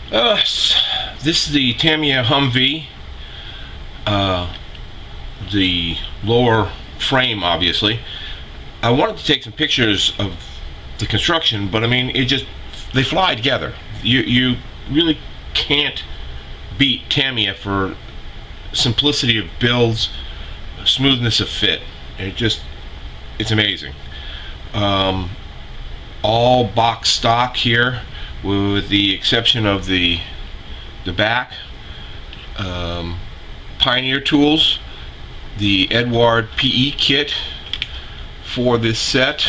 This is the Tamiya Hummv. The lower frame, obviously. I wanted to take some pictures of the construction, but I mean, they fly together. You really can't beat Tamiya for simplicity of builds, smoothness of fit. It's amazing. All box stock here, with the exception of the back. Pioneer tools, the Edward PE kit for this set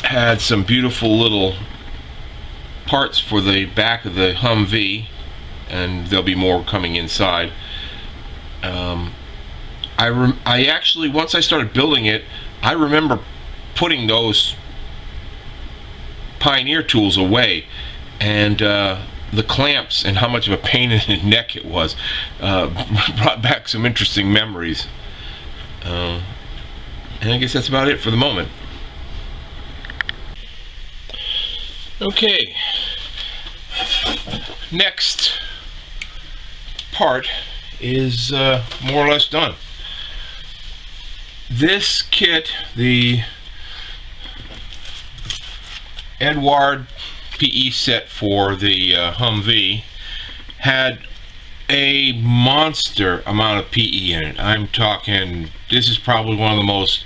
had some beautiful little parts for the back of the Humvee, and there'll be more coming inside. I actually, once I started building it, I remember putting those Pioneer tools away, and the clamps and how much of a pain in the neck it was brought back some interesting memories. And I guess that's about it for the moment. Okay, next part is more or less done. This kit, the Edward PE set for the Humvee, had a monster amount of PE in it. I'm talking, this is probably one of the most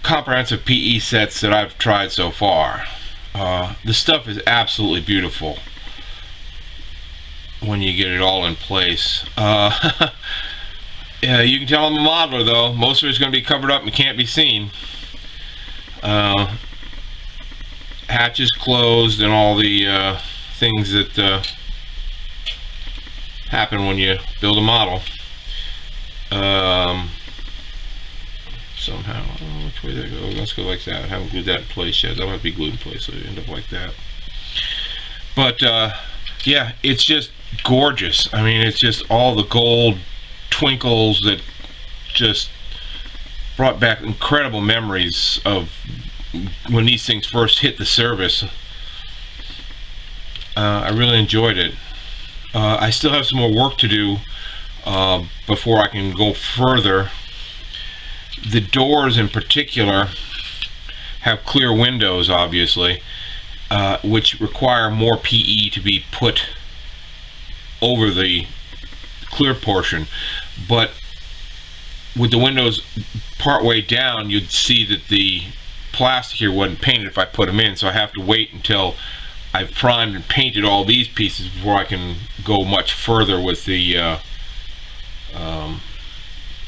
comprehensive PE sets that I've tried so far. The stuff is absolutely beautiful when you get it all in place. Yeah, you can tell I'm a modeler though. Most of it's going to be covered up and can't be seen. Hatches closed and all the things that happen when you build a model. Somehow, I don't know which way that goes. Let's go like that. I haven't glued that in place yet. That might be glued in place, so it end up like that. But yeah, it's just gorgeous. I mean, it's just all the gold twinkles that just brought back incredible memories of when these things first hit the service. I really enjoyed it. I still have some more work to do before I can go further. The doors in particular have clear windows, obviously, which require more PE to be put over the clear portion. But with the windows part way down, you'd see that the plastic here wasn't painted if I put them in, so I have to wait until I've primed and painted all these pieces before I can go much further with the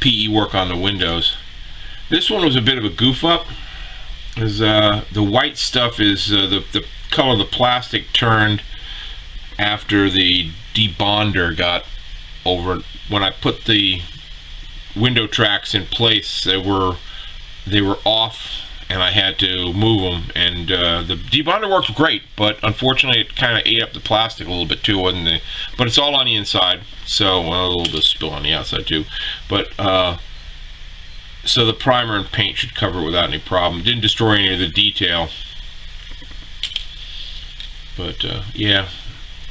PE work on the windows. This one was a bit of a goof up, because the white stuff is the color of the plastic turned after the debonder got over. When I put the window tracks in place, they were off, and I had to move them. And the debonder worked great, but unfortunately it kind of ate up the plastic a little bit too, wasn't it? But it's all on the inside, so well, a little bit of spill on the outside too. But so the primer and paint should cover it without any problem. Didn't destroy any of the detail. But yeah,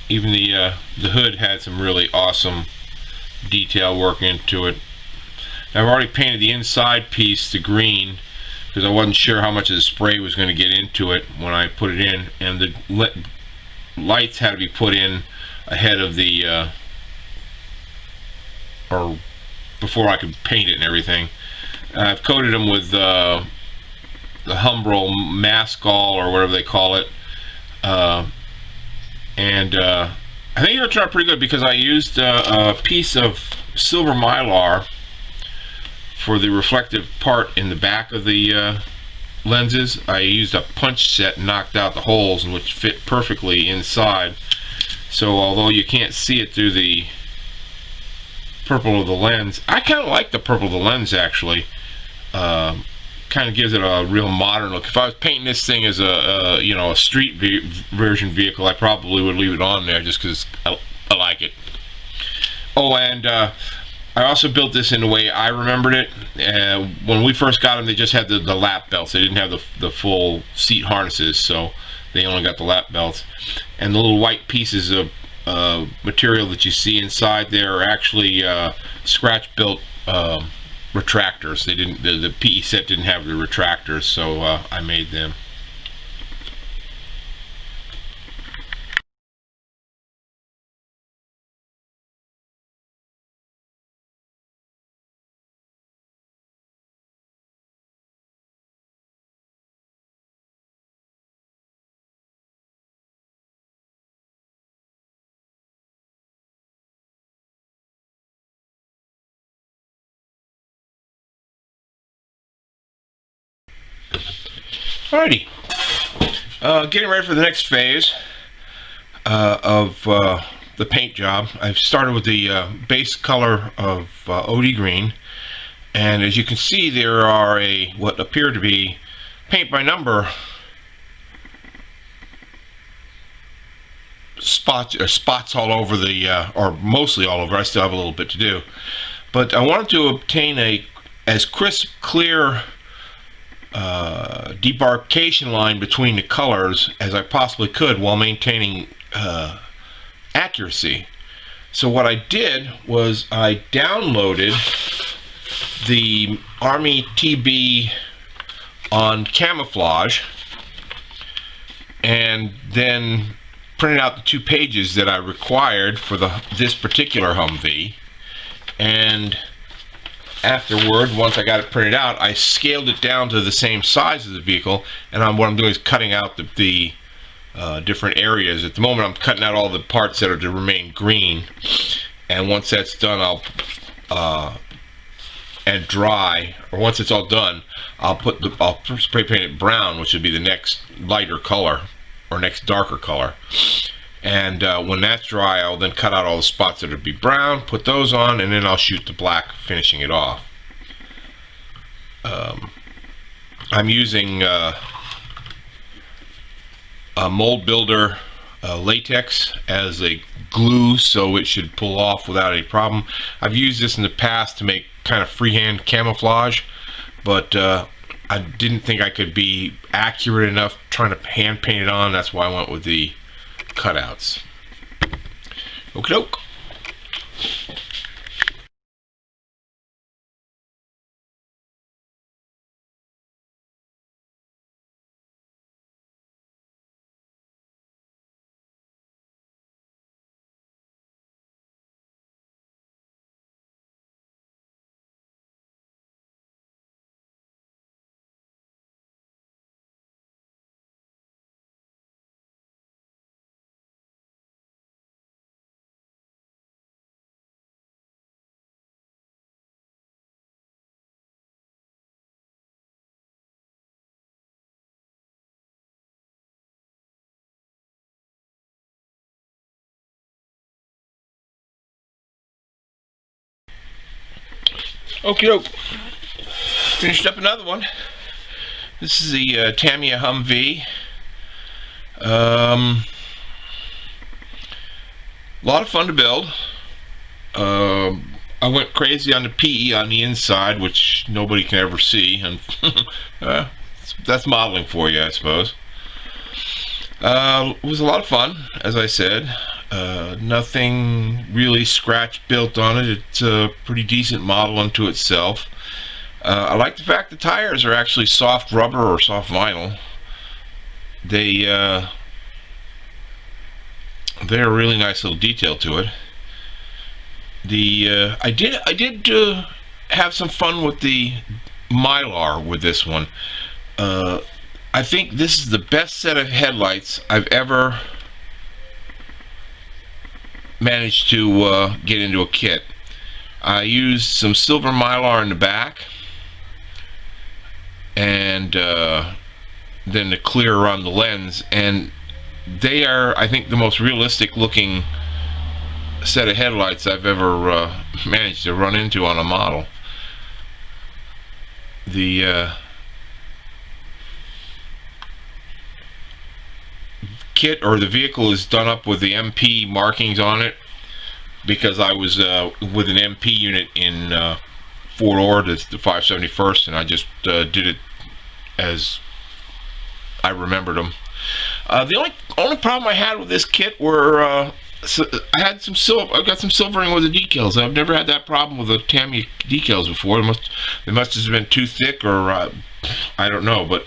even the hood had some really awesome detail work into it. I've already painted the inside piece the green, because I wasn't sure how much of the spray was going to get into it when I put it in, and the lights had to be put in ahead of the or before I could paint it and everything. I've coated them with the Humbrol Mascol, or whatever they call it, and I think it'll turn out pretty good, because I used a piece of silver mylar for the reflective part in the back of the lenses. I used a punch set and knocked out the holes, which fit perfectly inside. So although you can't see it through the purple of the lens, I kind of like the purple of the lens actually. Kind of gives it a real modern look. If I was painting this thing as a you know, a street version vehicle, I probably would leave it on there just because I like it. Oh, and I also built this in the way I remembered it. When we first got them, they just had the lap belts. They didn't have the full seat harnesses, so they only got the lap belts. And the little white pieces of material that you see inside there are actually scratch-built retractors. They didn't. The PE set didn't have the retractors, so I made them. Alrighty. Getting ready for the next phase of the paint job. I've started with the base color of OD green, and as you can see, there are what appear to be paint by number spots all over the, or mostly all over. I still have a little bit to do, but I wanted to obtain as crisp, clear demarcation line between the colors as I possibly could while maintaining accuracy. So what I did was I downloaded the Army TB on camouflage and then printed out the 2 pages that I required for this particular Humvee, and afterward, once I got it printed out, I scaled it down to the same size as the vehicle, and what I'm doing is cutting out the different areas. At the moment, I'm cutting out all the parts that are to remain green, and once that's done, and dry, or once it's all done, I'll spray paint it brown, which would be the next lighter color, or next darker color. And when that's dry, I'll then cut out all the spots that would be brown, put those on, and then I'll shoot the black, finishing it off. I'm using a mold builder latex as a glue, so it should pull off without any problem. I've used this in the past to make kind of freehand camouflage, but I didn't think I could be accurate enough trying to hand paint it on. That's why I went with the cutouts. Okie doke. Okie doke. Finished up another one. This is the Tamiya Hummv. A lot of fun to build. I went crazy on the PE on the inside, which nobody can ever see, and that's modeling for you, I suppose. It was a lot of fun, as I said. Nothing really scratch built on it. It's a pretty decent model unto itself. I like the fact the tires are actually soft rubber or soft vinyl. They're a really nice little detail to it. I did have some fun with the Mylar with this one. I think this is the best set of headlights I've ever managed to get into a kit. I used some silver Mylar in the back, and then the clear around the lens, and they are, I think, the most realistic looking set of headlights I've ever managed to run into on a model. The kit, or the vehicle, is done up with the MP markings on it. because I was with an MP unit in Fort Ord, the 571st, and I just did it as I remembered them. The only problem I had with this kit were I got some silvering with the decals. I've never had that problem with the Tamiya decals before. They must have been too thick, or I don't know. But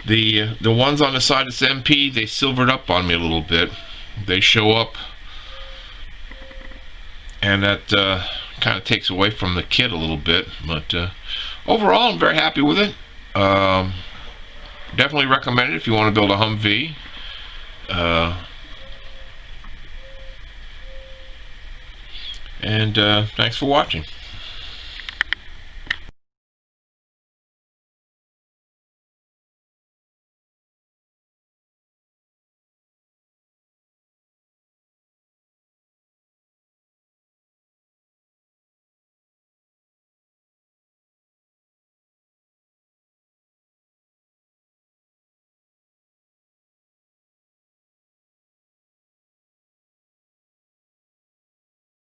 the ones on the side of this MP, they silvered up on me a little bit. They show up, and that kind of takes away from the kit a little bit. But overall, I'm very happy with it. Definitely recommend it if you want to build a Humvee. And thanks for watching.